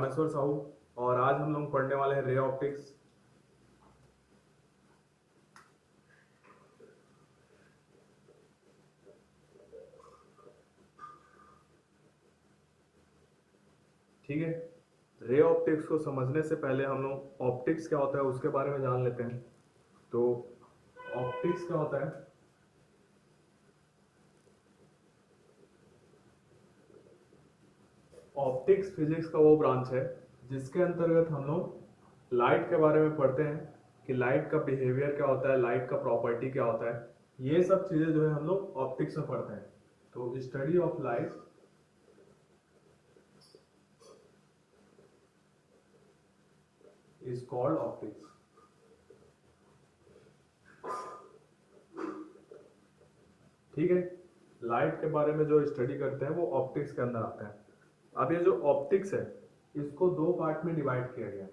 रामेश्वर साहू और आज हम लोग पढ़ने वाले हैं रे ऑप्टिक्स। ठीक है, रे ऑप्टिक्स को समझने से पहले हम लोग ऑप्टिक्स क्या होता है उसके बारे में जान लेते हैं। तो ऑप्टिक्स क्या होता है? ऑप्टिक्स फिजिक्स का वो ब्रांच है जिसके अंतर्गत हम लोग लाइट के बारे में पढ़ते हैं कि लाइट का बिहेवियर क्या होता है, लाइट का प्रॉपर्टी क्या होता है। ये सब चीजें जो है हम लोग ऑप्टिक्स में पढ़ते हैं। तो study of light is called optics. ठीक है, लाइट के बारे में जो स्टडी करते हैं वो ऑप्टिक्स के अंदर आते हैं। अब ये जो ऑप्टिक्स है इसको दो पार्ट में डिवाइड किया गया है।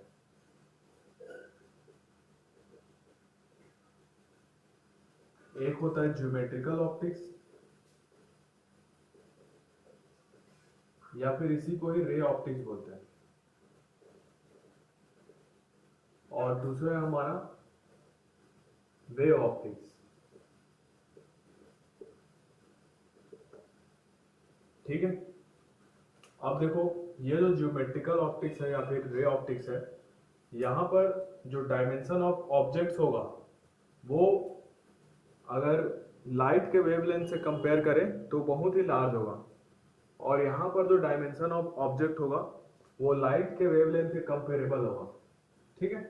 एक होता है ज्योमेट्रिकल ऑप्टिक्स या फिर इसी को ही रे ऑप्टिक्स बोलते हैं, और दूसरा है हमारा वेव ऑप्टिक्स। ठीक है, अब देखो ये जो ज्योमेट्रिकल ऑप्टिक्स है या फिर रे ऑप्टिक्स है, यहाँ पर जो डायमेंशन ऑफ ऑब्जेक्ट्स होगा वो अगर लाइट के वेवलेंथ से कंपेयर करें तो बहुत ही लार्ज होगा, और यहाँ पर जो डायमेंशन ऑफ ऑब्जेक्ट होगा वो लाइट के वेवलेंथ के कंपेरेबल होगा। ठीक है,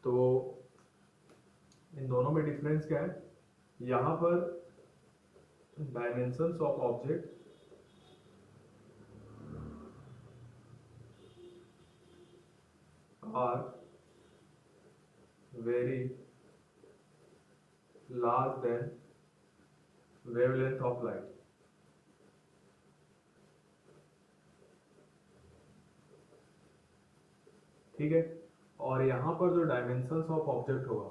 तो इन दोनों में डिफरेंस क्या है? यहाँ पर dimensions of object are very large than wavelength of light। ठीक है, और यहां पर जो डायमेंशंस ऑफ ऑब्जेक्ट होगा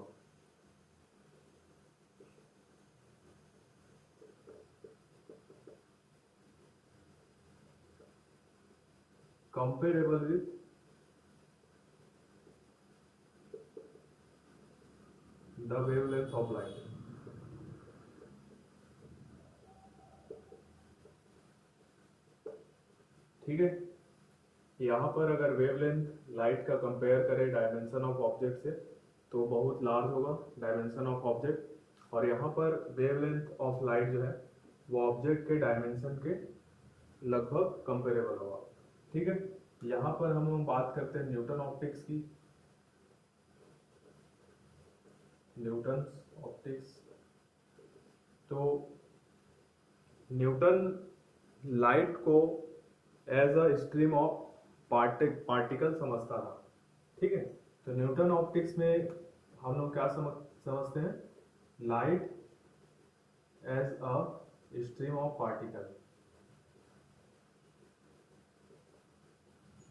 comparable with the wavelength of light. ठीक है, यहाँ पर अगर वेवलेंथ लाइट का कंपेयर करें डायमेंशन ऑफ ऑब्जेक्ट से तो बहुत लार्ज होगा डायमेंशन ऑफ ऑब्जेक्ट, और यहाँ पर वेवलेंथ ऑफ लाइट जो है वो ऑब्जेक्ट के डायमेंशन के लगभग कंपेरेबल होगा। ठीक है, यहाँ पर हम लोग बात करते हैं न्यूटन ऑप्टिक्स की। न्यूटन ऑप्टिक्स, तो न्यूटन लाइट को as a stream of particle समझता था। ठीक है, तो न्यूटन ऑप्टिक्स में हम लोग क्या समझते हैं? Light as a stream of particle.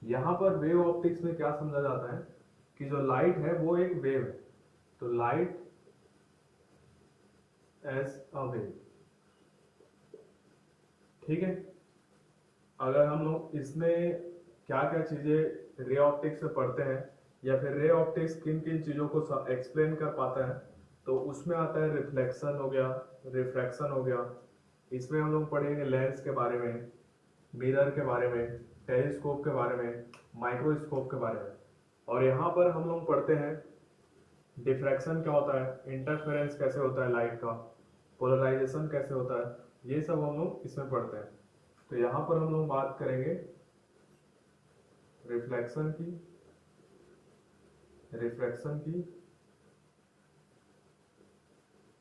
यहां पर वेव ऑप्टिक्स में क्या समझा जाता है कि जो लाइट है वो एक वेव है, तो लाइट एज अ वेव। ठीक है, अगर हम लोग इसमें क्या क्या चीजें रे ऑप्टिक्स में पढ़ते हैं या फिर रे ऑप्टिक्स किन किन चीजों को एक्सप्लेन कर पाता है, तो उसमें आता है रिफ्लेक्शन हो गया, रिफ्रैक्शन हो गया। इसमें हम लोग पढ़ेंगे लेंस के बारे में, मिरर के बारे में, टेलीस्कोप के बारे में, माइक्रोस्कोप के बारे में। और यहाँ पर हम लोग पढ़ते हैं डिफ्रैक्शन क्या होता है, इंटरफेरेंस कैसे होता है लाइट का, पोलराइजेशन कैसे होता है, ये सब हम लोग इसमें पढ़ते हैं। तो यहाँ पर हम लोग बात करेंगे रिफ्लेक्शन की, रिफ्रैक्शन की,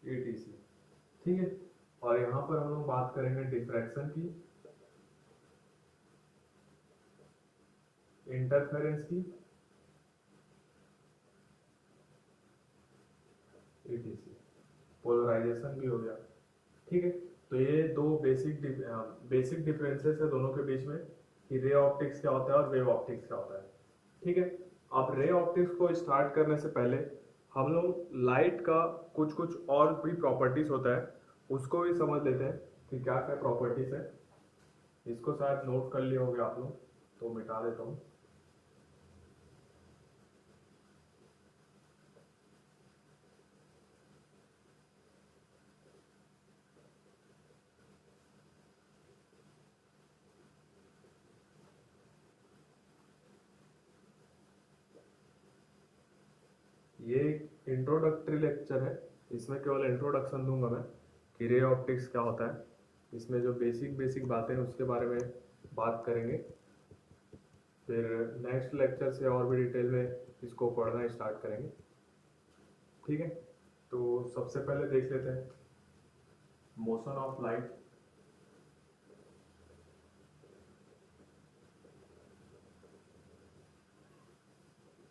etc। ठीक है, और यहाँ पर हम लोग बात करेंगे डिफ्रैक्शन की, इंटरफेरेंस की, etc। पोलराइजेशन भी हो गया। ठीक है, तो ये दो बेसिक डिफरेंसेस है दोनों के बीच में कि रे ऑप्टिक्स क्या होता है और वेव ऑप्टिक्स क्या होता है। ठीक है, अब रे ऑप्टिक्स को स्टार्ट करने से पहले हम लोग लाइट का कुछ कुछ और भी प्रॉपर्टीज होता है उसको भी समझ लेते हैं कि क्या क्या प्रॉपर्टीज है। इसको शायद नोट कर लिए होंगे आप लोग, तो मिटा देता हूँ। ये इंट्रोडक्टरी लेक्चर है, इसमें केवल इंट्रोडक्शन दूंगा मैं कि रे ऑप्टिक्स क्या होता है। इसमें जो बेसिक बेसिक बातें हैं उसके बारे में बात करेंगे, फिर नेक्स्ट लेक्चर से और भी डिटेल में इसको पढ़ना स्टार्ट करेंगे। ठीक है, तो सबसे पहले देख लेते हैं मोशन ऑफ लाइट।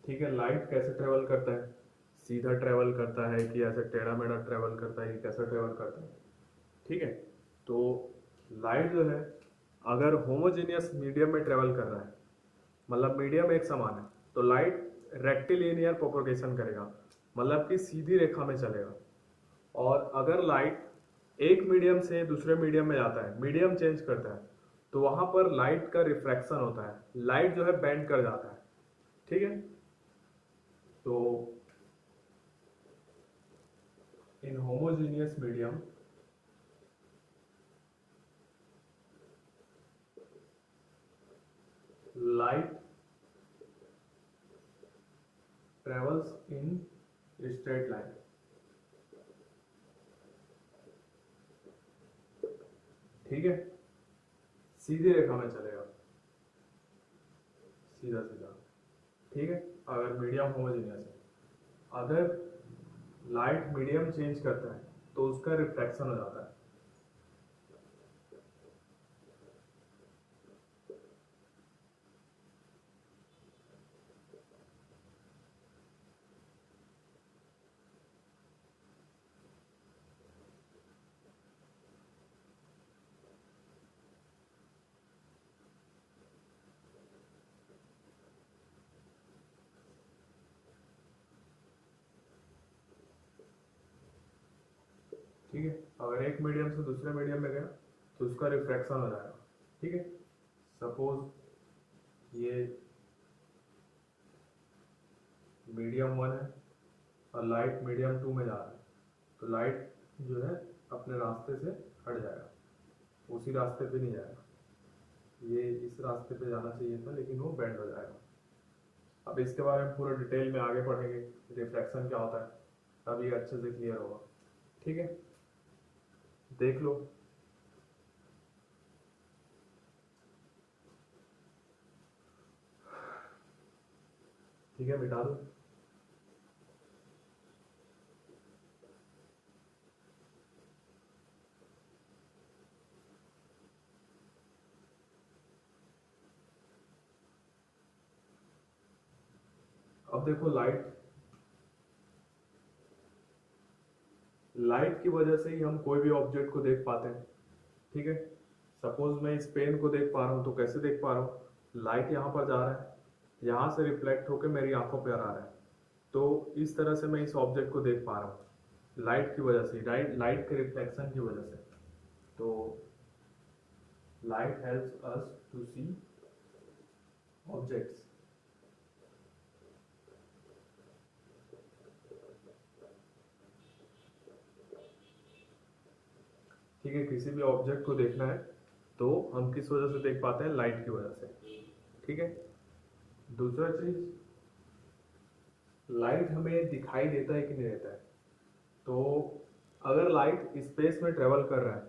ठीक है, लाइट कैसे ट्रेवल करता है, सीधा ट्रेवल करता है कि ऐसे टेढ़ा मेढ़ा ट्रेवल करता है कि कैसे ट्रेवल करता है। ठीक है, तो लाइट जो है अगर होमोजेनियस मीडियम में ट्रेवल कर रहा है, मतलब मीडियम एक समान है, तो लाइट रेक्टिलिनियर प्रोपोगेशन करेगा, मतलब कि सीधी रेखा में चलेगा। और अगर लाइट एक मीडियम से दूसरे मीडियम में जाता है, मीडियम चेंज करता है, तो वहां पर लाइट का रिफ्रैक्शन होता है, लाइट जो है बेंड कर जाता है। ठीक है, तो in homogeneous medium light travels in straight line। ठीक है, सीधी रेखा में चलेगा, सीधा सीधा। ठीक है, अगर मीडियम होमोजेनियस है। अगर लाइट मीडियम चेंज करता है तो उसका रिफ्लेक्शन हो जाता है। ठीक है, अगर एक मीडियम से दूसरे मीडियम में गया तो उसका रिफ्रैक्शन हो जाएगा। ठीक है, सपोज ये मीडियम वन है और लाइट मीडियम टू में जा रहा है, तो लाइट जो है अपने रास्ते से हट जाएगा, उसी रास्ते पे नहीं जाएगा। ये इस रास्ते पे जाना चाहिए था लेकिन वो बेंड हो जाएगा। अब इसके बारे में पूरा डिटेल में आगे पढ़ेंगे, रिफ्लेक्शन क्या होता है, तभी अच्छे से क्लियर होगा। ठीक है, देख लो। ठीक है, मिटा दो। अब देखो, लाइट लाइट की वजह से ही हम कोई भी ऑब्जेक्ट को देख पाते हैं। ठीक है, सपोज मैं इस पेन को देख पा रहा हूँ, तो कैसे देख पा रहा हूँ, लाइट यहाँ पर जा रहा है, यहाँ से रिफ्लेक्ट होकर मेरी आंखों पर आ रहा है, तो इस तरह से मैं इस ऑब्जेक्ट को देख पा रहा हूँ लाइट की वजह से, लाइट के रिफ्लेक्शन की वजह से। तो light helps us to see objects. ठीक है, किसी भी ऑब्जेक्ट को देखना है तो हम किस वजह से देख पाते हैं, लाइट की वजह से। ठीक है, दूसरा चीज, लाइट हमें दिखाई देता है कि नहीं देता है। तो अगर लाइट स्पेस में ट्रेवल कर रहा है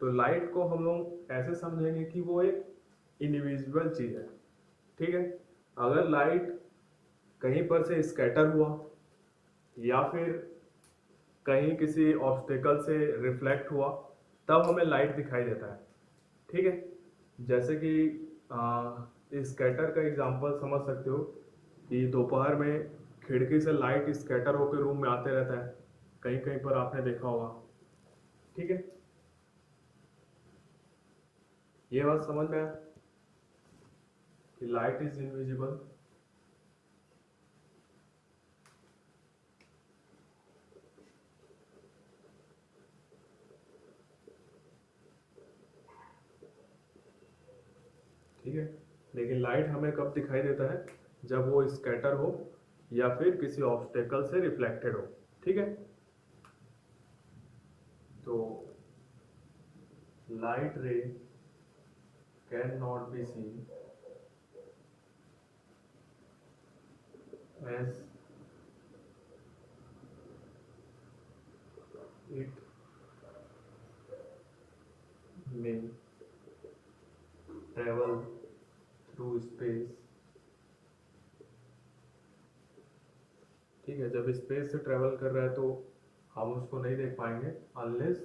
तो लाइट को हम लोग ऐसे समझेंगे कि वो एक इनविजिबल चीज है। ठीक है, अगर लाइट कहीं पर से स्कैटर हुआ या फिर कहीं किसी ऑब्स्टेकल से रिफ्लेक्ट हुआ, तब हमें लाइट दिखाई देता है। ठीक है, जैसे कि स्कैटर का एग्जांपल समझ सकते हो कि दोपहर में खिड़की से लाइट स्कैटर होकर रूम में आते रहता है, कहीं कहीं पर आपने देखा होगा। ठीक है, ये बात समझ में आया कि लाइट इज इनविजिबल। ठीक है, लेकिन लाइट हमें कब दिखाई देता है, जब वो स्कैटर हो या फिर किसी ऑब्स्टेकल से रिफ्लेक्टेड हो। ठीक है, तो लाइट रे can not be seen as it में ट्रेवल थ्रू स्पेस। ठीक है, जब स्पेस से ट्रेवल कर रहा है तो हम उसको नहीं देख पाएंगे अनलेस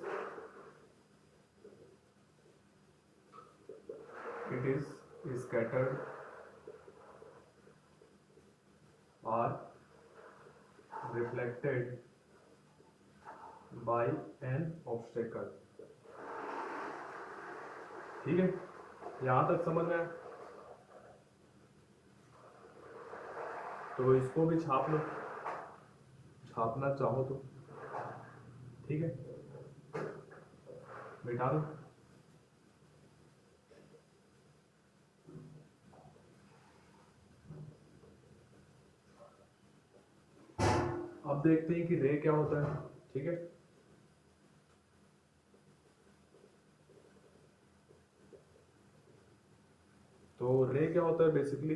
इट इज स्कैटर्ड और रिफ्लेक्टेड बाय एन ऑब्स्टेकल। ठीक है, यहां तक समझ में आया? तो इसको भी छाप लो, छापना चाहो तो। ठीक है, मिटा दो। अब देखते हैं कि रे क्या होता है। ठीक है, तो रे क्या होता है बेसिकली,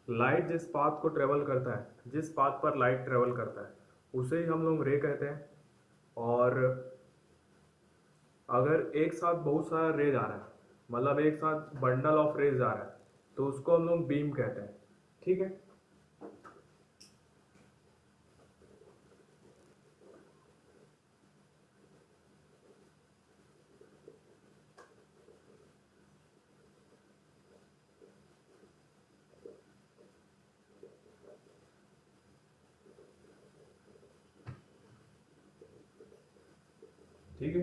लाइट जिस पाथ को ट्रेवल करता है, जिस पाथ पर लाइट ट्रेवल करता है उसे ही हम लोग रे कहते हैं। और अगर एक साथ बहुत सारा रेज आ रहा है, मतलब एक साथ बंडल ऑफ रेज आ रहा है, तो उसको हम लोग बीम कहते हैं। ठीक है, ठीक है।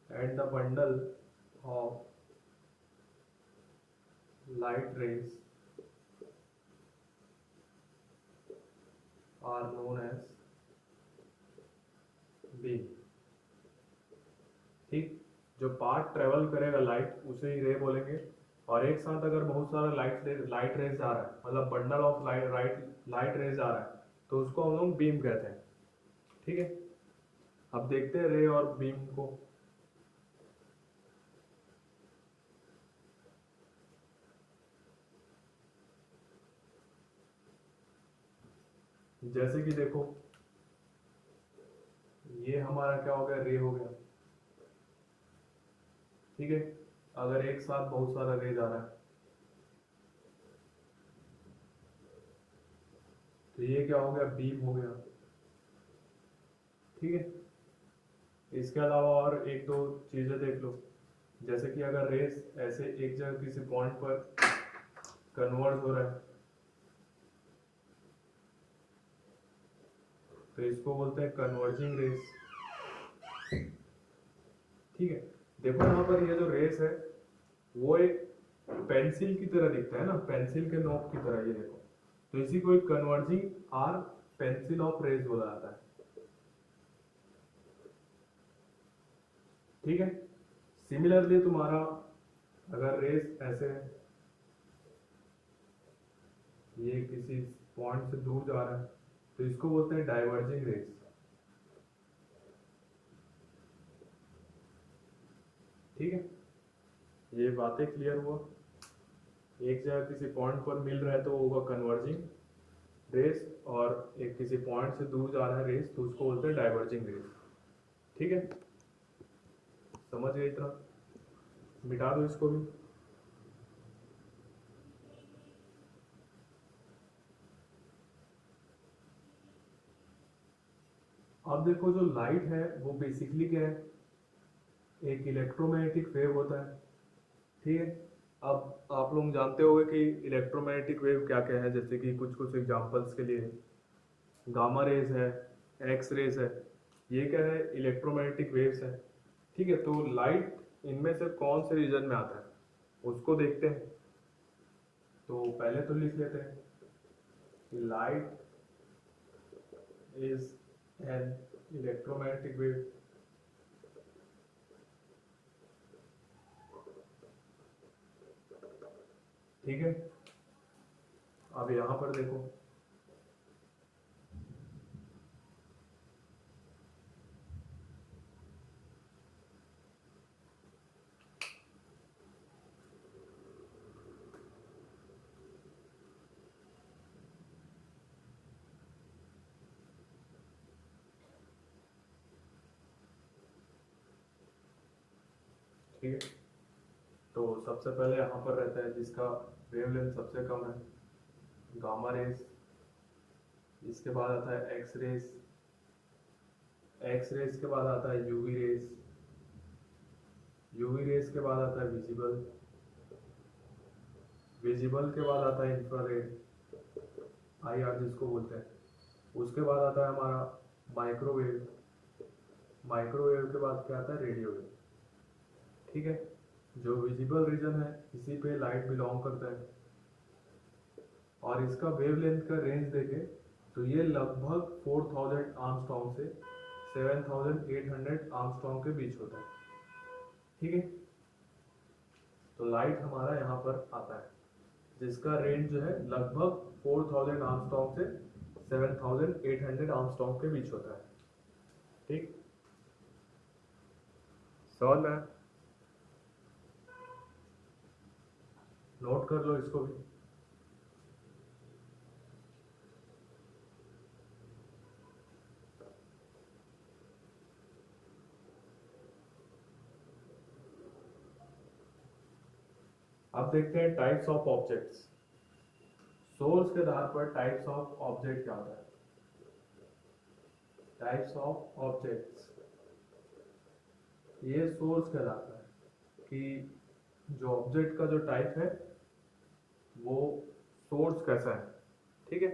And the bundle of light rays are known as beam. ठीक, जो पार्ट ट्रेवल करेगा लाइट उसे ही रे बोलेंगे। और एक साथ अगर बहुत सारा लाइट रेज आ रहा है, मतलब बंडल ऑफ लाइट रेज आ रहा है, तो उसको हम लोग बीम कहते हैं। ठीक है, अब देखते हैं रे और बीम को। जैसे कि देखो, ये हमारा क्या हो गया, रे हो गया। ठीक है, अगर एक साथ बहुत सारा रेज आ रहा है तो ये क्या हो गया, बीम हो गया। ठीक है, इसके अलावा और एक दो चीजें देख लो। जैसे कि अगर रेस ऐसे एक जगह किसी पॉइंट पर कन्वर्ट हो रहा है तो इसको बोलते हैं कन्वर्जिंग रेस। ठीक है, देखो यहाँ पर ये जो रेस है वो एक पेंसिल की तरह दिखता है ना, पेंसिल के नोक की तरह, ये देखो। तो इसी को एक converging or pencil of rays बोला जाता है। ठीक है, सिमिलरली तुम्हारा अगर रेस ऐसे है, ये किसी पॉइंट से दूर जा रहा है तो इसको बोलते हैं डाइवर्जिंग रेस। ठीक है, ये बातें क्लियर हुआ। एक जगह किसी पॉइंट पर मिल रहा है तो होगा कन्वर्जिंग रेस, और एक किसी पॉइंट से दूर जा रहा है रेस तो उसको बोलते हैं डाइवर्जिंग रेस। ठीक है, समझ गए इतना? मिटा दो इसको भी। अब देखो, जो लाइट है वो बेसिकली क्या है, एक इलेक्ट्रोमैग्नेटिक वेव होता है। ठीक है, अब आप लोग जानते होंगे कि इलेक्ट्रोमैग्नेटिक वेव क्या क्या है। जैसे कि कुछ कुछ एग्जांपल्स के लिए गामा रेज है, एक्स रेज है, ये क्या है, इलेक्ट्रोमैग्नेटिक वेव्स है। ठीक है, तो लाइट इनमें से कौन से रीजन में आता है उसको देखते हैं। तो पहले तो लिख लेते हैं कि light is an electromagnetic wave. ठीक है, अब यहां पर देखो, ठीक है, तो सबसे पहले यहाँ पर रहता है जिसका वेवलेंथ सबसे कम है, गामा रेस। इसके बाद आता है एक्स रेस, एक्स रेस के बाद आता है यूवी रेस, यूवी रेस के बाद आता है विजिबल, विजिबल के बाद आता है इंफ्रारेड, IR जिसको बोलते हैं। उसके बाद आता है हमारा माइक्रोवेव, माइक्रोवेव के बाद क्या आता है रेडियो वेव। ठीक है, जो विजिबल रीजन है इसी पे लाइट बिलोंग करता है, और इसका वेवलेंथ का रेंज देखें तो ये लगभग 4000 आर्मस्ट्रॉन्ग से 7800 आर्मस्ट्रॉन्ग के बीच होता है। ठीक है, तो लाइट हमारा यहाँ पर आता है जिसका रेंज जो है लगभग 4000 आर्मस्ट्रॉन्ग से 7800 आर्मस्ट्रॉन्ग के बीच होता है। ठीक, समझ में? नोट कर लो इसको भी। अब देखते हैं टाइप्स ऑफ ऑब्जेक्ट्स। सोर्स के आधार पर टाइप्स ऑफ ऑब्जेक्ट क्या होता है? टाइप्स ऑफ ऑब्जेक्ट्स, ये सोर्स कहलाता है कि जो ऑब्जेक्ट का जो टाइप है वो सोर्स कैसा है। ठीक है,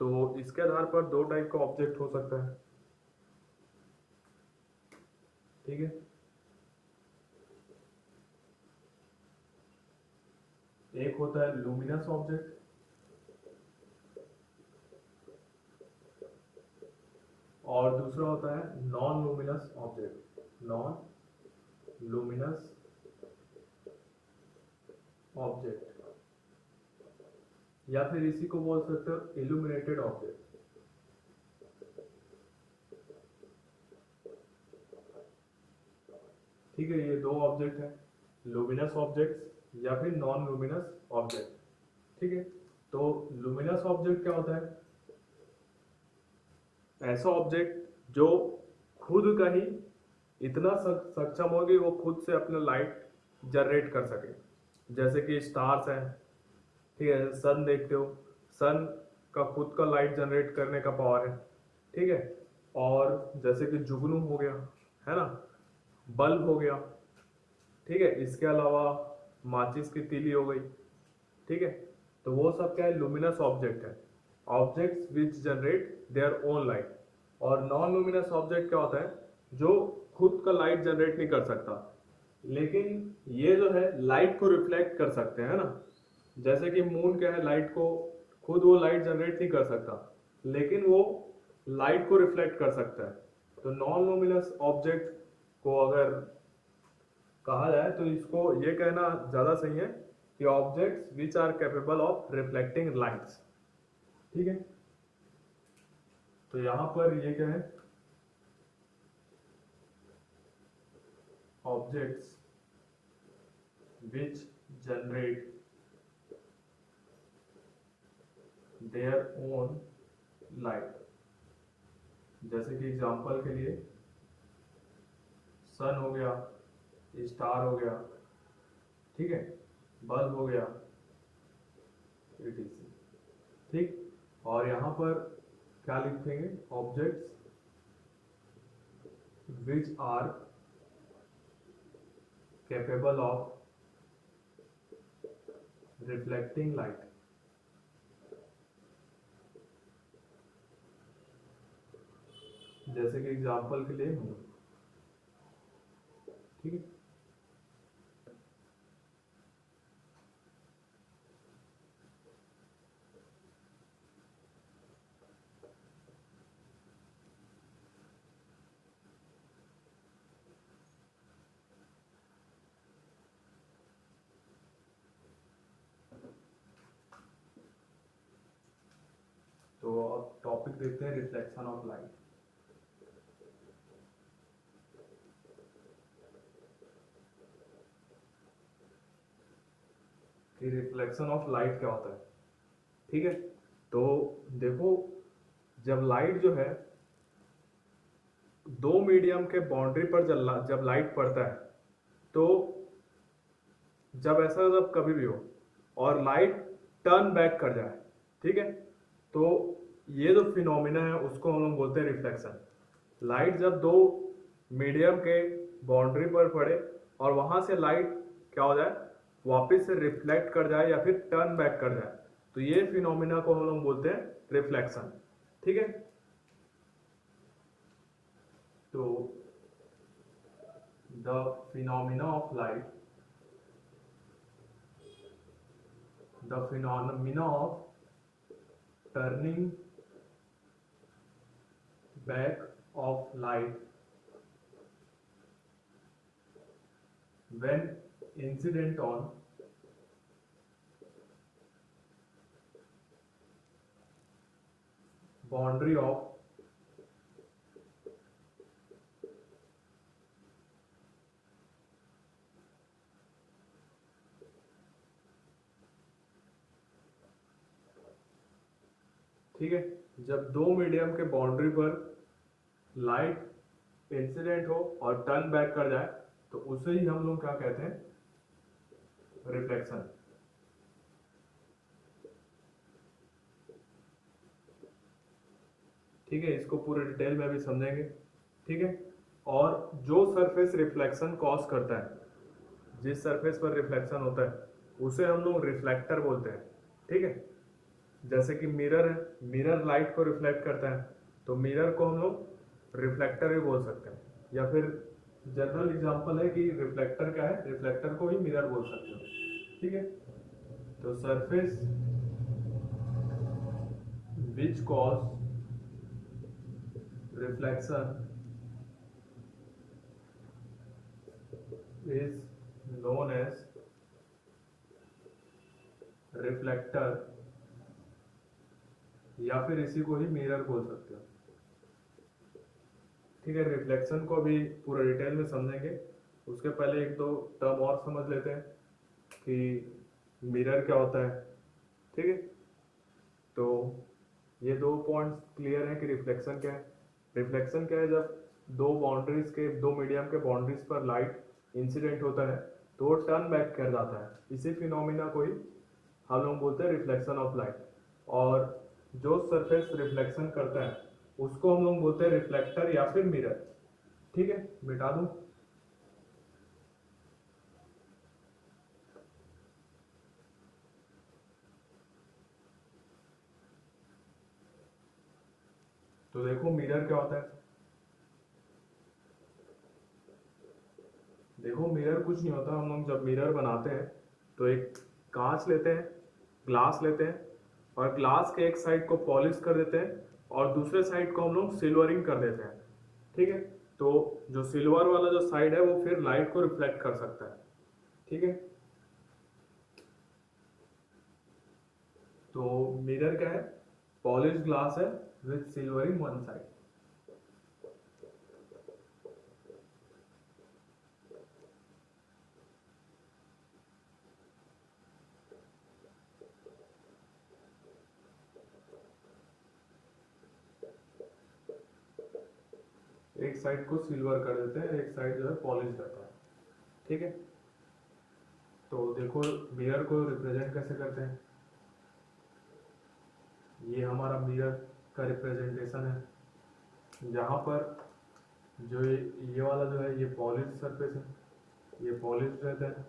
तो इसके आधार पर दो टाइप का ऑब्जेक्ट हो सकता है। ठीक है, एक होता है लुमिनस ऑब्जेक्ट, और दूसरा होता है non luminous object, non luminous object, या फिर इसी को बोल सकते हो इल्यूमिनेटेड ऑब्जेक्ट। ठीक है, ये दो ऑब्जेक्ट है, लुमिनस ऑब्जेक्ट्स या फिर नॉन लुमिनस ऑब्जेक्ट। ठीक है, तो लुमिनस ऑब्जेक्ट क्या होता है? ऐसा ऑब्जेक्ट जो खुद का ही इतना सक्षम हो कि वो खुद से अपना लाइट जनरेट कर सके। जैसे कि स्टार्स हैं, ठीक है, सन देखते हो, सन का खुद का लाइट जनरेट करने का पावर है। ठीक है, और जैसे कि जुगनू हो गया, है ना, बल्ब हो गया। ठीक है, इसके अलावा माचिस की तीली हो गई। ठीक है, तो वो सब क्या है? लुमिनस ऑब्जेक्ट है, objects which generate their own light. और नॉन लुमिनस ऑब्जेक्ट क्या होता है? जो खुद का लाइट जनरेट नहीं कर सकता, लेकिन ये जो है लाइट को रिफ्लेक्ट कर सकते हैं, है ना। जैसे कि मून क्या है, लाइट को खुद वो लाइट जनरेट नहीं कर सकता, लेकिन वो लाइट को रिफ्लेक्ट कर सकता है। तो नॉन लुमिनस ऑब्जेक्ट को अगर कहा जाए तो इसको ये कहना ज्यादा सही है कि objects which are capable of reflecting lights. ठीक है, तो यहां पर ये क्या है? Objects which generate their own light. जैसे कि एग्जांपल के लिए सन हो गया, स्टार हो गया, ठीक है, बल्ब हो गया, etc। ठीक, और यहां पर क्या लिखेंगे? Objects which are capable of reflecting light. जैसे कि एग्जांपल के लिए मून। ठीक है, तो अब टॉपिक देखते हैं रिफ्लेक्शन ऑफ लाइट। कि रिफ्लेक्शन ऑफ लाइट क्या होता है। ठीक है, तो देखो, जब लाइट जो है दो मीडियम के बाउंड्री पर जब लाइट पड़ता है तो जब ऐसा जब कभी भी हो और लाइट टर्न बैक कर जाए, ठीक है, तो ये जो फिनोमिना है उसको हम लोग बोलते हैं रिफ्लेक्शन। लाइट जब दो मीडियम के बाउंड्री पर पड़े और वहां से लाइट क्या हो जाए, वापस से रिफ्लेक्ट कर जाए या फिर टर्न बैक कर जाए, तो ये फिनोमिना को हम लोग बोलते हैं रिफ्लेक्शन। ठीक है, तो the phenomena of light, the phenomena of turning back of light when incident on boundary of ठीक है, जब दो मीडियम के बाउंड्री पर लाइट इंसिडेंट हो और टर्न बैक कर जाए तो उसे ही हम लोग क्या कहते हैं, रिफ्लेक्शन। ठीक है, इसको पूरे डिटेल में अभी समझेंगे। ठीक है, और जो सरफेस रिफ्लेक्शन कॉज करता है, जिस सरफेस पर रिफ्लेक्शन होता है उसे हम लोग रिफ्लेक्टर बोलते हैं। ठीक है, जैसे कि मिरर है, मिरर लाइट को रिफ्लेक्ट करता है तो मिरर को हम लोग रिफ्लेक्टर भी बोल सकते हैं, या फिर जनरल एग्जांपल है कि रिफ्लेक्टर क्या है, रिफ्लेक्टर को ही मिरर बोल सकते हैं। ठीक है, तो surface which cause reflection is known as reflector, या फिर इसी को ही मिरर बोल सकते हो। ठीक है, रिफ्लेक्शन को भी पूरा डिटेल में समझेंगे, उसके पहले एक दो टर्म और समझ लेते हैं कि मिरर क्या होता है। ठीक है, तो ये दो पॉइंट्स क्लियर हैं कि रिफ्लेक्शन क्या है। रिफ्लेक्शन क्या है, जब दो बाउंड्रीज के, दो मीडियम के बाउंड्रीज पर लाइट इंसिडेंट होता है तो वो टर्न बैक कर जाता है, इसी फिनोमिना को ही हम लोग बोलते हैं रिफ्लेक्शन ऑफ लाइट। और जो सरफेस रिफ्लेक्शन करता है उसको हम लोग बोलते हैं रिफ्लेक्टर या फिर मिरर। ठीक है, मिटा दूं। तो देखो मिरर क्या होता है, देखो मिरर कुछ नहीं होता। हम लोग जब मिरर बनाते हैं तो एक कांच लेते हैं, ग्लास लेते हैं, और ग्लास के एक साइड को पॉलिश कर देते हैं और दूसरे साइड को हम लोग सिल्वरिंग कर देते हैं। ठीक है, तो जो सिल्वर वाला जो साइड है वो फिर लाइट को रिफ्लेक्ट कर सकता है। ठीक है, तो मिरर क्या है, पॉलिश ग्लास है विथ सिल्वरिंग वन साइड। एक साइड को सिल्वर कर देते हैं, एक साइड जो है पॉलिश रहता है। ठीक है, तो देखो मिरर को रिप्रेजेंट कैसे करते हैं। ये हमारा मिरर का रिप्रेजेंटेशन है, जहाँ पर जो ये वाला जो है ये पॉलिश सरफेस है, ये पॉलिश रहता है,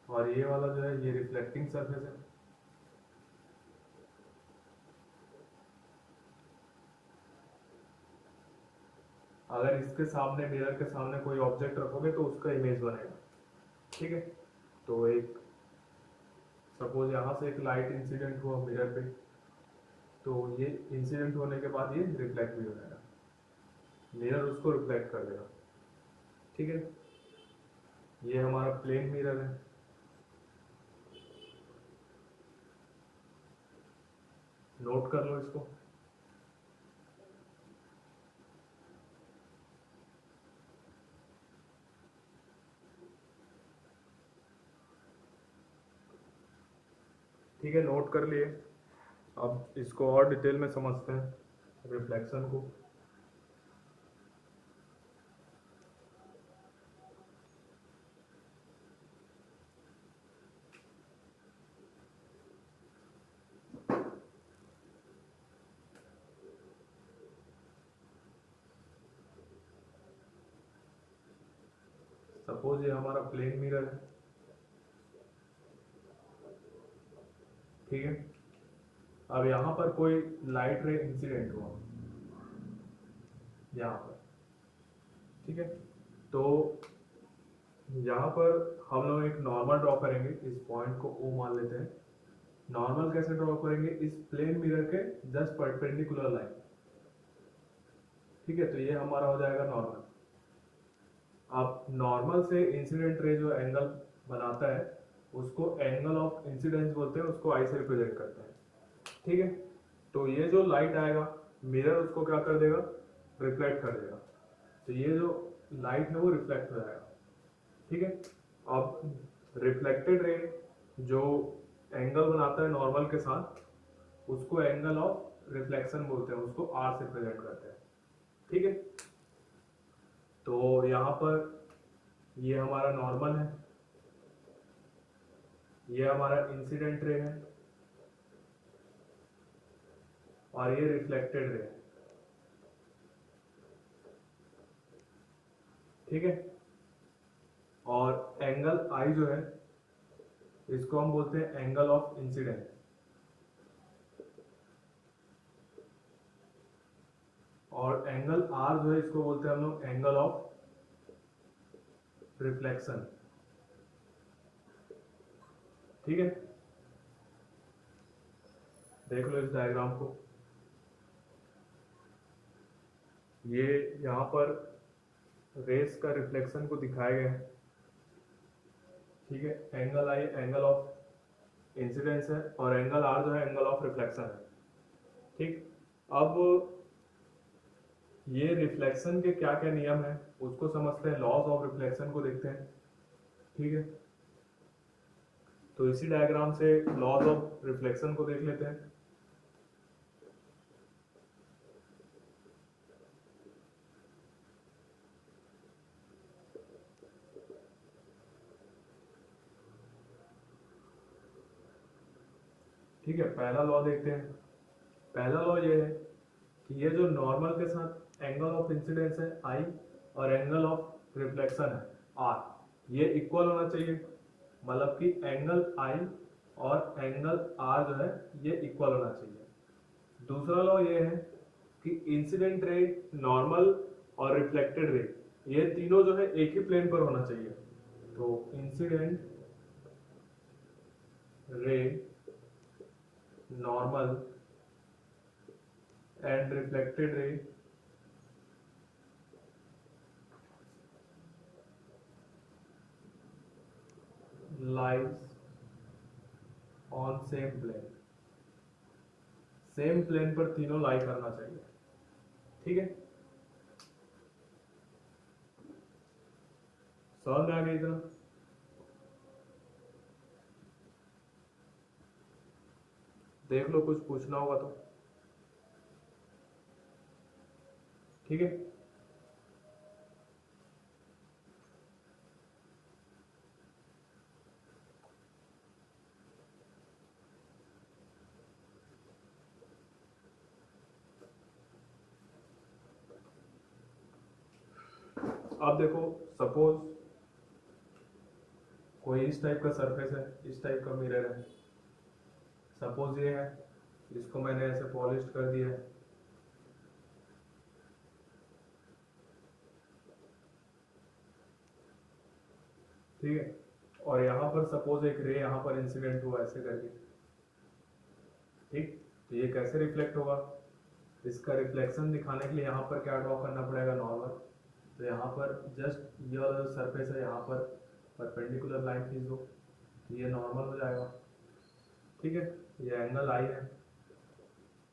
और ये वाला जो है ये रिफ्लेक्टिंग सरफेस है। अगर इसके सामने, मिरर के सामने कोई ऑब्जेक्ट रखोगे तो उसका इमेज बनेगा। ठीक है, तो एक सपोज यहाँ से एक लाइट इंसिडेंट हुआ मिरर पे, तो ये इंसिडेंट होने के बाद ये रिफ्लेक्ट भी हो जाएगा, मिरर उसको रिफ्लेक्ट कर देगा। ठीक है, ये हमारा प्लेन मिरर है। नोट कर लो इसको। ठीक है, नोट कर लिए। अब इसको और डिटेल में समझते हैं, रिफ्लेक्शन को। सपोज ये हमारा प्लेन मिरर है, ठीक है। अब यहाँ पर कोई लाइट रे इंसिडेंट हुआ यहाँ पर, ठीक है। तो यहाँ पर हम लोग एक नॉर्मल ड्रॉ करेंगे, इस पॉइंट को O मान लेते हैं। नॉर्मल कैसे ड्रॉ करेंगे, इस प्लेन मिरर के जस्ट परपेंडिकुलर लाइन, ठीक है। तो ये हमारा हो जाएगा नॉर्मल। अब नॉर्मल से इंसिडेंट रे जो एंगल बनाता है उसको एंगल ऑफ इंसिडेंस बोलते हैं, उसको आई से रिप्रेजेंट करते हैं, ठीक है। तो ये जो लाइट आएगा मिरर उसको क्या कर देगा, रिफ्लेक्ट कर देगा। तो ये जो लाइट है वो रिफ्लेक्ट हो जाएगा, ठीक है। अब रिफ्लेक्टेड रे जो एंगल बनाता है नॉर्मल के साथ उसको एंगल ऑफ रिफ्लेक्शन बोलते हैं, उसको आर से रिप्रेजेंट करते हैं, ठीक है। तो यहाँ पर ये हमारा नॉर्मल है, ये हमारा इंसिडेंट रे है और ये रिफ्लेक्टेड रे है, ठीक है। और एंगल आई जो है इसको हम बोलते हैं एंगल ऑफ इंसिडेंट, और एंगल आर जो है इसको बोलते हैं हम लोग एंगल ऑफ रिफ्लेक्शन, ठीक है। देख लो इस डायग्राम को, ये यहाँ पर रेस का रिफ्लेक्शन को दिखाया गया है, ठीक है। Angle I angle of incidence है और एंगल आर जो है एंगल ऑफ रिफ्लेक्शन है, ठीक। अब ये रिफ्लेक्शन के क्या क्या नियम है उसको समझते हैं, लॉज ऑफ रिफ्लेक्शन को देखते हैं, ठीक है। तो इसी डायग्राम से लॉज ऑफ रिफ्लेक्शन को देख लेते हैं। ठीक है, पहला लॉ देखते हैं। पहला लॉ ये है कि ये जो नॉर्मल के साथ एंगल ऑफ इंसिडेंस है आई और एंगल ऑफ रिफ्लेक्शन है आर, ये इक्वल होना चाहिए, मतलब कि एंगल आई और एंगल आर जो है ये इक्वल होना चाहिए। दूसरा लॉ ये है कि इंसिडेंट रे, नॉर्मल और रिफ्लेक्टेड रे ये तीनों जो है एक ही प्लेन पर होना चाहिए। तो incident ray, normal and reflected ray lies on same plane, same plane पर तीनों लाई करना चाहिए, ठीक है। समझ में आ गई इतना? देख लो कुछ पूछना होगा तो, ठीक है। अब देखो, सपोज कोई इस टाइप का सरफेस है, इस टाइप का मिरर है, सपोज ये है, इसको मैंने ऐसे पॉलिश कर दिया है, ठीक है। और यहाँ पर सपोज एक रे यहाँ पर इंसिडेंट हुआ ऐसे करके, ठीक। तो ये कैसे रिफ्लेक्ट होगा, इसका रिफ्लेक्शन दिखाने के लिए यहाँ पर क्या ड्रॉ करना पड़ेगा, नॉर्मल। तो यहाँ पर जस्ट ये वाला जो सरफेस है यहाँ पर परपेंडिकुलर लाइन खींच दो, ये नॉर्मल हो जाएगा, ठीक है। ये एंगल आई है,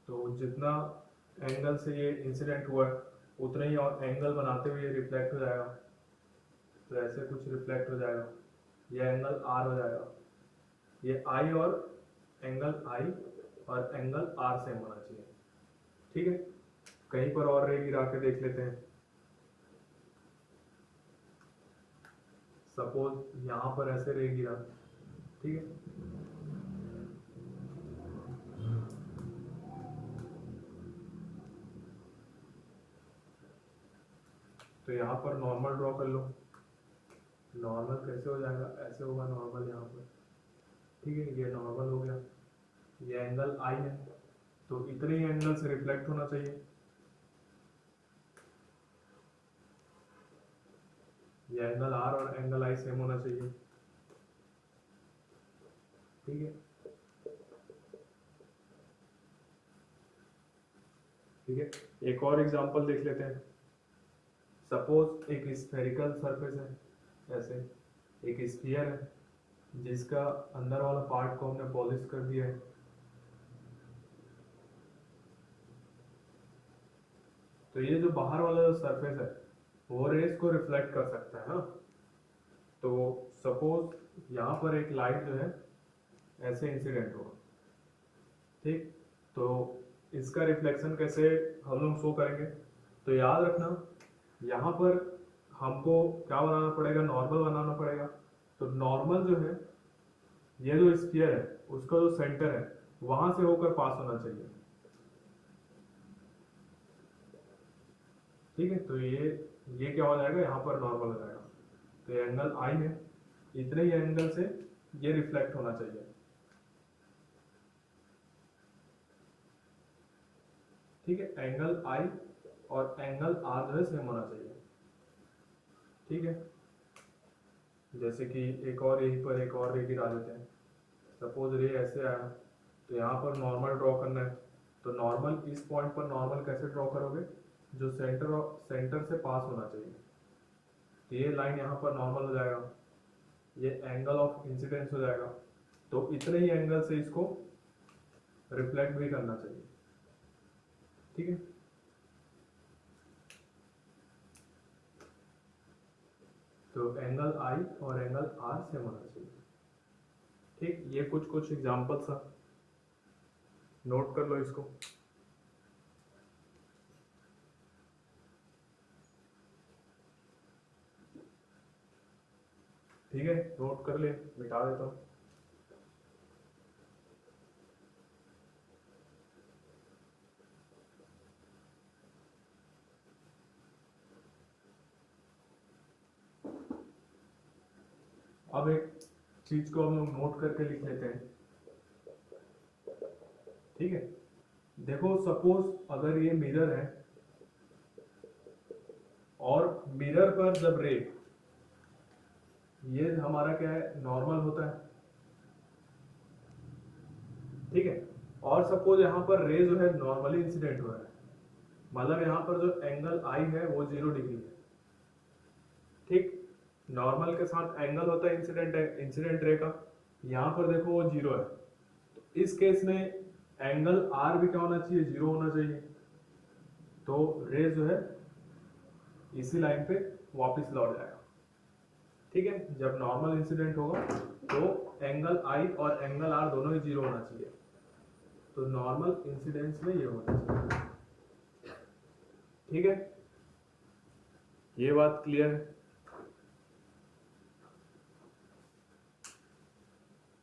तो जितना एंगल से ये इंसिडेंट हुआ है उतना ही और एंगल बनाते हुए ये रिफ्लेक्ट हो जाएगा, तो ऐसे कुछ रिफ्लेक्ट हो जाएगा, ये एंगल आर हो जाएगा। ये आई और एंगल आई और एंगल आर सेम होना चाहिए, ठीक है। कहीं पर और रे गिरा के देख लेते हैं। सपोज यहाँ पर ऐसे रे गिरा, ठीक है। तो यहाँ पर नॉर्मल ड्रॉ कर लो, नॉर्मल कैसे हो जाएगा, ऐसे होगा नॉर्मल यहाँ पर, ठीक है, ये नॉर्मल हो गया, ये एंगल आई है, तो इतने ही एंगल से रिफ्लेक्ट होना चाहिए, ये एंगल आर और एंगल आई सेम होना चाहिए, ठीक है, ठीक है। एक और एग्जांपल देख लेते हैं। सपोज एक स्फेरिकल सरफेस है, ऐसे एक स्फीयर है जिसका अंदर वाला पार्ट को हमने पॉलिश कर दिया है, तो ये जो बाहर वाला जो सरफेस है वो रेस को रिफ्लेक्ट कर सकता है ना। तो सपोज यहाँ पर एक लाइट जो है ऐसे इंसिडेंट होगा, ठीक, तो इसका रिफ्लेक्शन कैसे हम लोग शो करेंगे, तो याद रखना यहाँ पर हमको क्या बनाना पड़ेगा, नॉर्मल बनाना पड़ेगा। तो नॉर्मल जो है, ये जो स्फीयर है उसका जो सेंटर है वहां से होकर पास होना चाहिए, ठीक है, तो ये क्या हो जाएगा, यहाँ पर नॉर्मल हो जाएगा, तो ये एंगल आई है, इतने ही एंगल से ये रिफ्लेक्ट होना चाहिए, ठीक है, एंगल आई और एंगल आर जो है सेम होना चाहिए, ठीक है। जैसे कि एक और यहीं पर एक और रे गिरा देते हैं। सपोज रे ऐसे आया, तो यहाँ पर नॉर्मल ड्रॉ करना है, तो नॉर्मल इस पॉइंट पर नॉर्मल कैसे ड्रॉ करोगे, जो सेंटर से पास होना चाहिए, तो ये लाइन यहाँ पर नॉर्मल हो जाएगा, ये एंगल ऑफ इंसिडेंस हो जाएगा, तो इतने ही एंगल से इसको रिफ्लेक्ट भी करना चाहिए, ठीक है। तो एंगल आई और एंगल आर सेम होना चाहिए, ठीक। ये कुछ कुछ एग्जांपल्स हैं, नोट कर लो इसको, ठीक है, नोट कर ले, मिटा देता हूँ। अब एक चीज को हम लोग नोट करके लिख लेते हैं, ठीक है। देखो सपोज अगर ये मिरर है और मिरर पर जब रे, ये हमारा क्या है, नॉर्मल होता है, ठीक है, और सपोज यहाँ पर रे जो है नॉर्मली इंसिडेंट हो रहा है, मतलब यहाँ पर जो एंगल आई है वो 0 डिग्री है, ठीक। नॉर्मल के साथ एंगल होता है इंसिडेंट रे का, यहाँ पर देखो वो 0 है, तो इस केस में एंगल आर भी क्या होना चाहिए, 0 होना चाहिए, तो रे जो है इसी लाइन पे वापस लौट जाएगा, ठीक है। जब नॉर्मल इंसिडेंट होगा तो एंगल आई और एंगल आर दोनों ही 0 होना चाहिए, तो नॉर्मल इंसिडेंस में ये होना चाहिए, ठीक है, ये बात क्लियर है,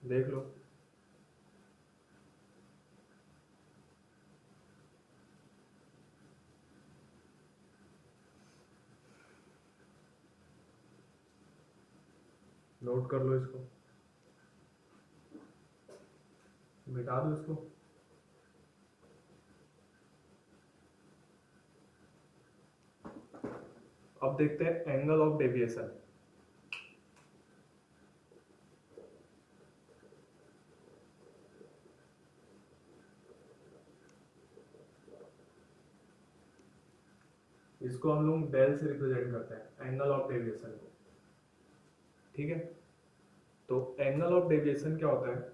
देख लो। नोट कर लो इसको, मिटा दो इसको। अब देखते हैं एंगल ऑफ डेविएशन, इसको हम लोग डेल से रिप्रेजेंट करते हैं एंगल ऑफ डेविएशन को, ठीक है। तो एंगल ऑफ डेविएशन क्या होता है,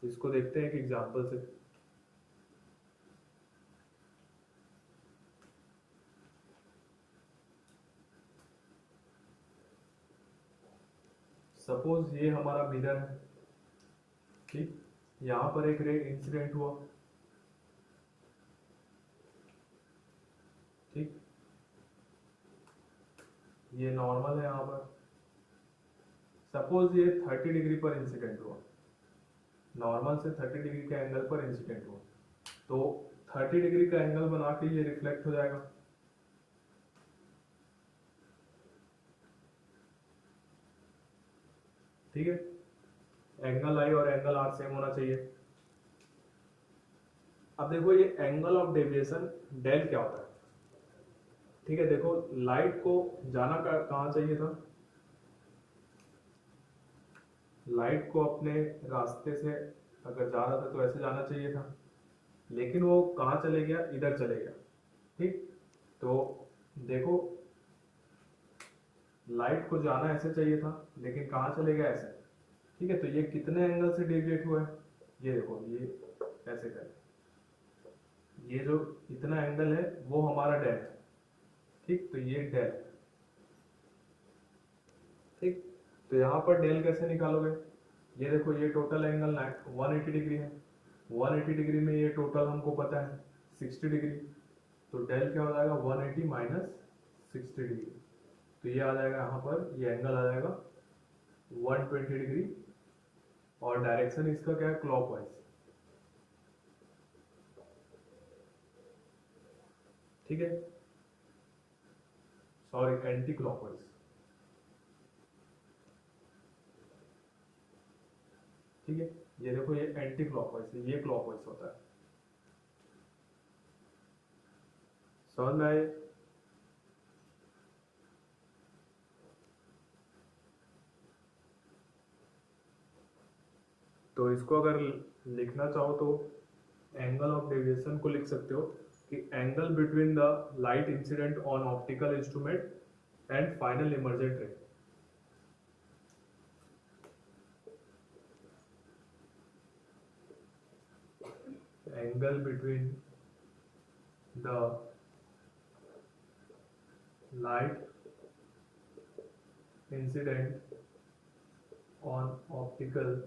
इसको देखते हैं एक एग्जांपल से। सपोज ये हमारा मिरर है, ठीक, यहाँ पर एक रे इंसिडेंट हुआ, ठीक, ये नॉर्मल है यहाँ पर, सपोज ये 30 डिग्री पर इंसिडेंट हुआ, नॉर्मल से 30 डिग्री के एंगल पर इंसिडेंट हुआ, तो 30 डिग्री का एंगल बना के ये रिफ्लेक्ट हो जाएगा, ठीक है, एंगल आई और एंगल आर सेम होना चाहिए। अब देखो ये एंगल ऑफ डेविएशन डेल क्या होता है। ठीक है, देखो लाइट को जाना कहाँ चाहिए था, लाइट को अपने रास्ते से अगर जा रहा था तो ऐसे जाना चाहिए था, लेकिन वो कहाँ चले गया, इधर चले गया। ठीक, तो देखो लाइट को जाना ऐसे चाहिए था, लेकिन कहाँ चले गया, ऐसे। ठीक है, तो ये कितने एंगल से डेविएट हुआ है, ये देखो, ये ऐसे करें, ये जो इतना एंगल है वो हमारा डेल है। ठीक, तो ये डेल। ठीक, तो यहाँ पर डेल कैसे निकालोगे, ये देखो ये टोटल एंगल 180 डिग्री है, 180 डिग्री में ये टोटल हमको पता है 60 डिग्री, तो डेल क्या हो जाएगा 180 माइनस 60 डिग्री, तो ये आ जाएगा यहाँ पर, ये एंगल आ जाएगा 120 डिग्री, और डायरेक्शन इसका क्या है, क्लॉकवाइज। ठीक है, सॉरी एंटी क्लॉकवाइज। ठीक है, ये देखो ये एंटी क्लॉकवाइज है, ये क्लॉकवाइज होता है। समझ में आए, तो इसको अगर लिखना चाहो तो एंगल ऑफ डेविएशन को लिख सकते हो कि angle between the light incident on optical instrument and final emergent रे। Angle between the light incident on optical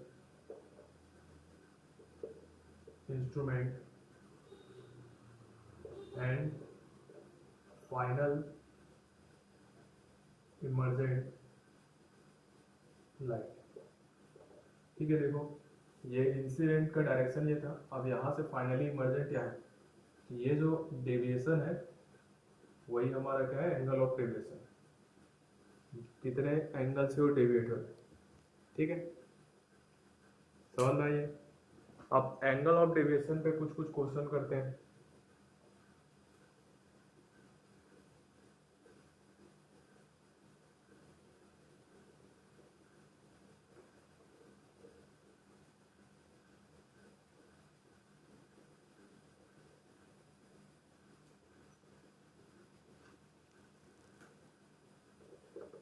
instrument and final emergent light. ठीक है, देखो ये इंसिडेंट का डायरेक्शन ये था, अब यहाँ से फाइनली इमर्जेंट यहाँ है, तो ये जो डेविएशन है वही हमारा क्या है, एंगल ऑफ डेविएशन, कितने एंगल से वो डेविएट हो रहे हैं। ठीक है, समझ में आइए। अब एंगल ऑफ डेविएशन पे कुछ कुछ क्वेश्चन करते हैं।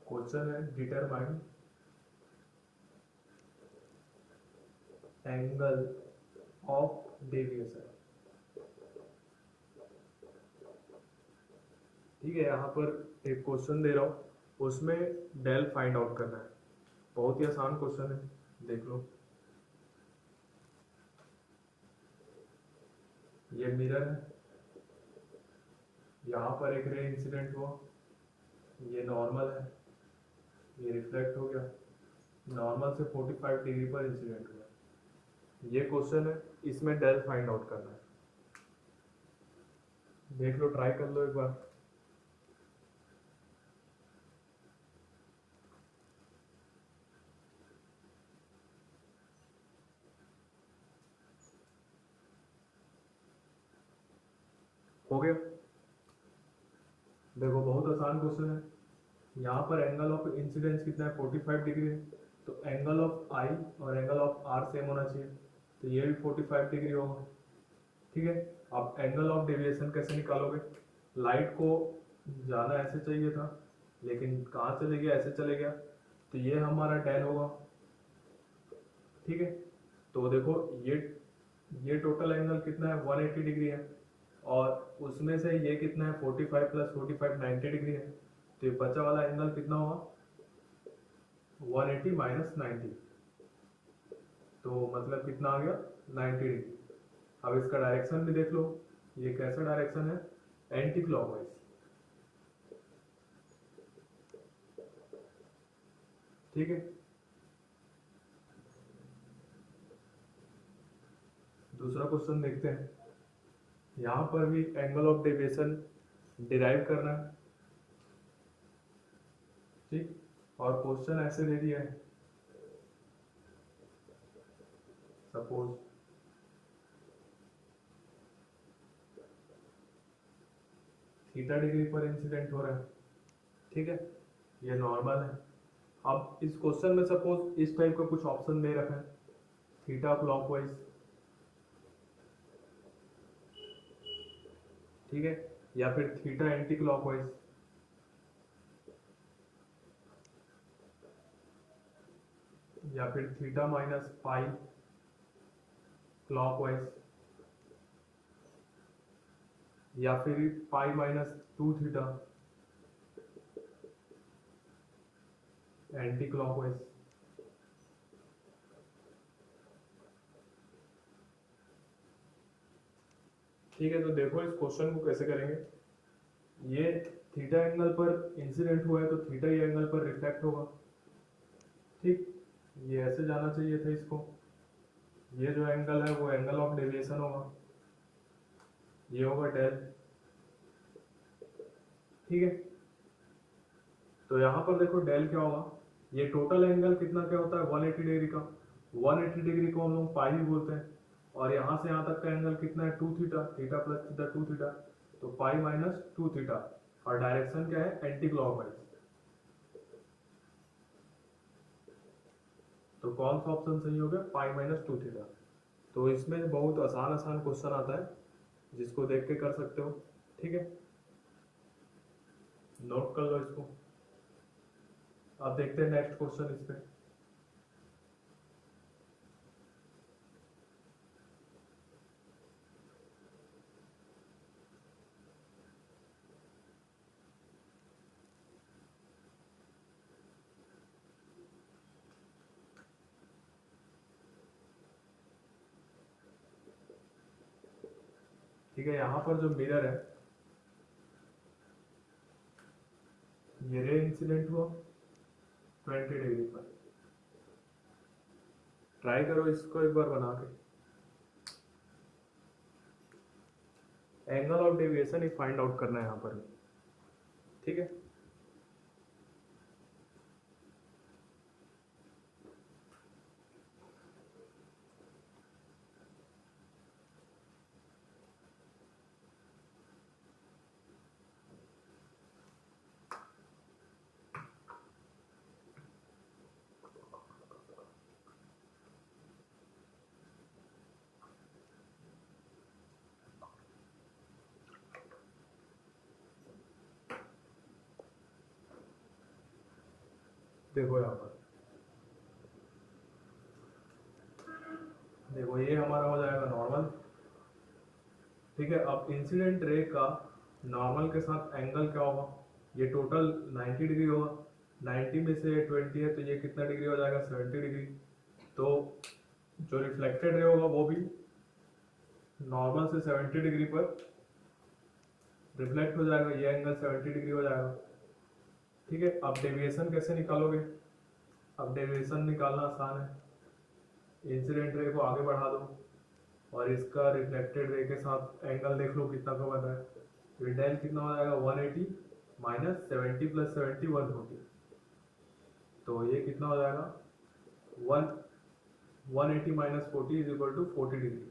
क्वेश्चन है डिटरमाइन एंगल ऑफ डेविएशन। ठीक है, यहाँ पर एक क्वेश्चन दे रहा हूँ, उसमें डेल फाइंड आउट करना है, बहुत ही आसान क्वेश्चन है, देख लो। ये मिरर है, यहाँ पर एक रे इंसिडेंट हुआ, ये नॉर्मल है, ये रिफ्लेक्ट हो गया, नॉर्मल से 45 डिग्री पर इंसिडेंट हुआ। ये क्वेश्चन है, इसमें डेल फाइंड आउट करना है, देख लो, ट्राई कर लो एक बार। हो गया, देखो बहुत आसान क्वेश्चन है। यहाँ पर एंगल ऑफ इंसिडेंस कितना है, 45 डिग्री है, तो एंगल ऑफ आई और एंगल ऑफ आर सेम होना चाहिए, तो ये भी 45 डिग्री होगा। ठीक है, अब एंगल ऑफ डेविएशन कैसे निकालोगे, लाइट को जाना ऐसे चाहिए था, लेकिन कहाँ चले गया, ऐसे चले गया, तो ये हमारा डेल होगा। ठीक है, तो देखो ये टोटल एंगल कितना है, 180 डिग्री है, और उसमें से ये कितना है, 45 प्लस 45 90 डिग्री है, तो ये बचा वाला एंगल कितना होगा, 180 माइनस 90, तो मतलब कितना आ गया, 90 डिग्री। अब इसका डायरेक्शन भी देख लो, ये कैसा डायरेक्शन है, एंटी क्लॉकवाइज। ठीक है, दूसरा क्वेश्चन देखते हैं। यहाँ पर भी एंगल ऑफ डेविएशन डिराइव करना है। ठीक, और क्वेश्चन ऐसे दे दिया है, सपोज थीटा डिग्री पर इंसिडेंट हो रहा है, ठीक है, ये नॉर्मल है। अब इस क्वेश्चन में सपोज इस टाइप का कुछ ऑप्शन दे रखा है, थीटा क्लॉकवाइज, ठीक है, या फिर थीटा एंटी क्लॉकवाइज, या फिर थीटा माइनस पाई क्लॉकवाइज, या फिर pi minus 2 theta anti clockwise. ठीक है, तो देखो इस क्वेश्चन को कैसे करेंगे। ये थीटा एंगल पर इंसिडेंट हुआ है तो थीटा ही एंगल पर रिफ्लेक्ट होगा, ठीक, ये ऐसे जाना चाहिए था इसको। ये जो एंगल है वो एंगल ऑफ डेविएशन होगा, ये होगा डेल, ठीक है। तो यहाँ पर देखो डेल क्या होगा, ये टोटल एंगल कितना क्या होता है 180 डिग्री का, 180 डिग्री को हम लोग पाई भी बोलते हैं, और यहाँ से यहाँ तक का एंगल कितना है 2 theta, theta plus theta 2 theta, तो पाई माइनस 2 थीटा, और डायरेक्शन क्या है एंटी क्लॉकवाइज। तो कौन सा ऑप्शन सही हो गया, पाई माइनस 2 थीटा। तो इसमें बहुत आसान आसान क्वेश्चन आता है जिसको देख के कर सकते हो, ठीक है, नोट कर लो इसको। अब देखते हैं नेक्स्ट क्वेश्चन इस पे। ठीक है, यहाँ पर जो मिरर है, ये रे इंसिडेंट हुआ 20 डिग्री पर। ट्राई करो इसको एक बार बना के, angle of deviation he find out करना है यहाँ पर, ठीक है। देखो यहाँ पर, देखो ये हमारा हो जाएगा नॉर्मल, ठीक है। अब इंसिडेंट रे का नॉर्मल के साथ एंगल क्या होगा, ये टोटल 90 डिग्री होगा, 90 में से 20 है तो ये कितना डिग्री हो जाएगा 70 डिग्री। तो जो रिफ्लेक्टेड रे होगा वो भी नॉर्मल से 70 डिग्री पर रिफ्लेक्ट हो जाएगा, ये एंगल 70 डिग्री हो जाएगा, ठीक है। अब डेविएशन कैसे निकालोगे, अब डेविएशन निकालना आसान है, इंसिडेंट रे को आगे बढ़ा दो और इसका रिफ्लेक्टेड रे के साथ एंगल देख लो कितना का बना है, तो डेल कितना हो जाएगा 180 माइनस 70 प्लस 70 140, तो ये कितना हो जाएगा 180 minus 40 is equal to 40 degree.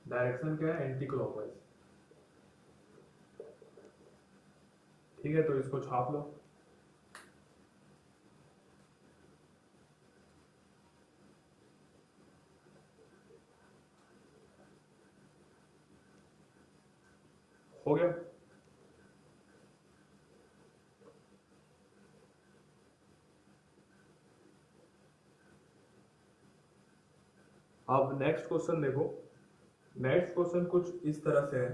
Direction क्या है एंटी क्लॉकवाइज, ठीक है, तो इसको छाप लो। हो गया। अब नेक्स्ट क्वेश्चन देखो, नेक्स्ट क्वेश्चन कुछ इस तरह से है,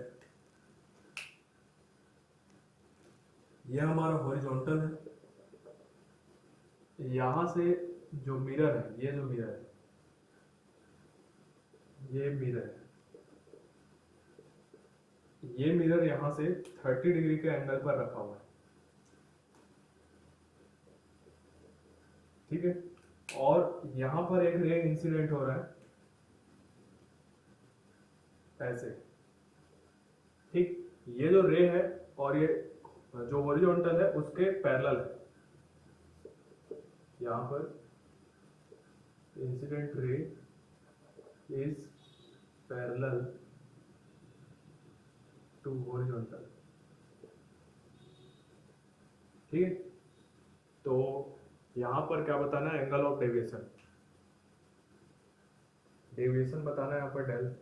ये हमारा हॉरिजॉन्टल है, यहां से जो मिरर है, ये जो मिरर है, ये मिरर है, ये मिरर यहां से 30 डिग्री के एंगल पर रखा हुआ है, ठीक है, और यहां पर एक रे इंसिडेंट हो रहा है ऐसे, ठीक, ये जो रे है और ये जो हॉरिजॉन्टल है उसके पैरेलल है, यहां पर incident ray is parallel to horizontal। ठीक है, तो यहाँ पर क्या बताना है, एंगल ऑफ डेविएशन, डेविएशन बताना है यहाँ पर डेल।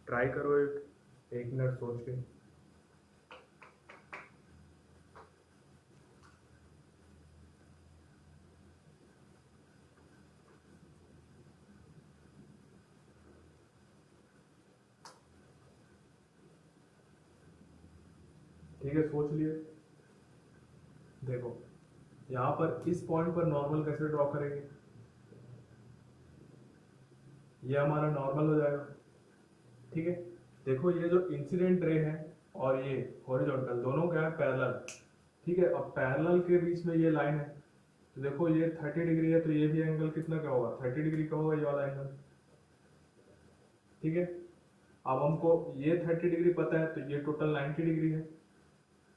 ट्राई करो एक मिनट सोच के। ठीक है, सोच लिए। देखो यहाँ पर इस पॉइंट पर नॉर्मल कैसे ड्रॉ करेंगे, ये हमारा नॉर्मल हो जाएगा। ठीक है, देखो ये जो इंसिडेंट रे है और ये हॉरिजॉन्टल दोनों क्या है, पैरेलल। ठीक है, अब पैरेलल के बीच में ये लाइन है, तो देखो ये 30 डिग्री है, तो ये भी एंगल कितना का होगा, 30 डिग्री का होगा ये वाला एंगल। ठीक है, अब हमको ये 30 डिग्री पता है, तो ये टोटल 90 डिग्री है,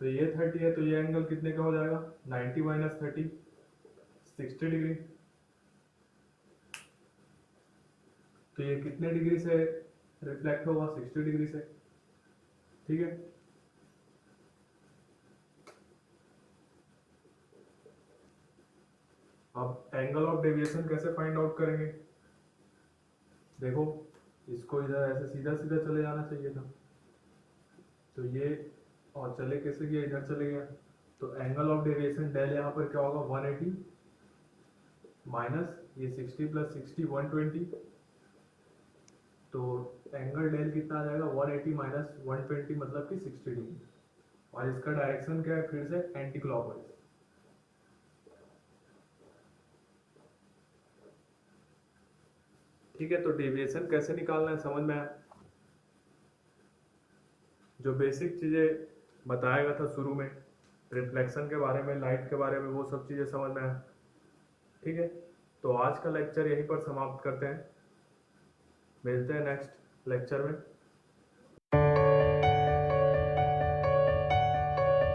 तो ये 30 है, तो ये एंगल कितने का हो जाएगा, 90 माइनस 30, 60 डिग्री। तो ये कितने डिग्री से रिफ्लेक्ट होगा, 60 डिग्री से। ठीक है, अब एंगल ऑफ डेविएशन कैसे फाइंड आउट करेंगे, देखो इसको इधर ऐसे सीधा सीधा चले जाना चाहिए था, तो ये और चले कैसे गया, इधर चले गया, तो एंगल ऑफ डेविएशन डेल यहाँ पर क्या होगा, 180 माइनस ये 60 प्लस 60 120, तो एंगल डेल कितना आ जाएगा, 180 माइनस 120 मतलब कि 60 डिग्री, और इसका डायरेक्शन क्या है, फिर से एंटी क्लॉकवाइज। ठीक है, तो डेविएशन कैसे निकालना है समझ में आया। जो बेसिक चीजें बताया गया था शुरू में, रिफ्लेक्शन के बारे में, लाइट के बारे में, वो सब चीजें समझ में आया। ठीक है, तो आज का लेक्चर यहीं पर समाप्त करते हैं, मिलते हैं नेक्स्ट लेक्चर में।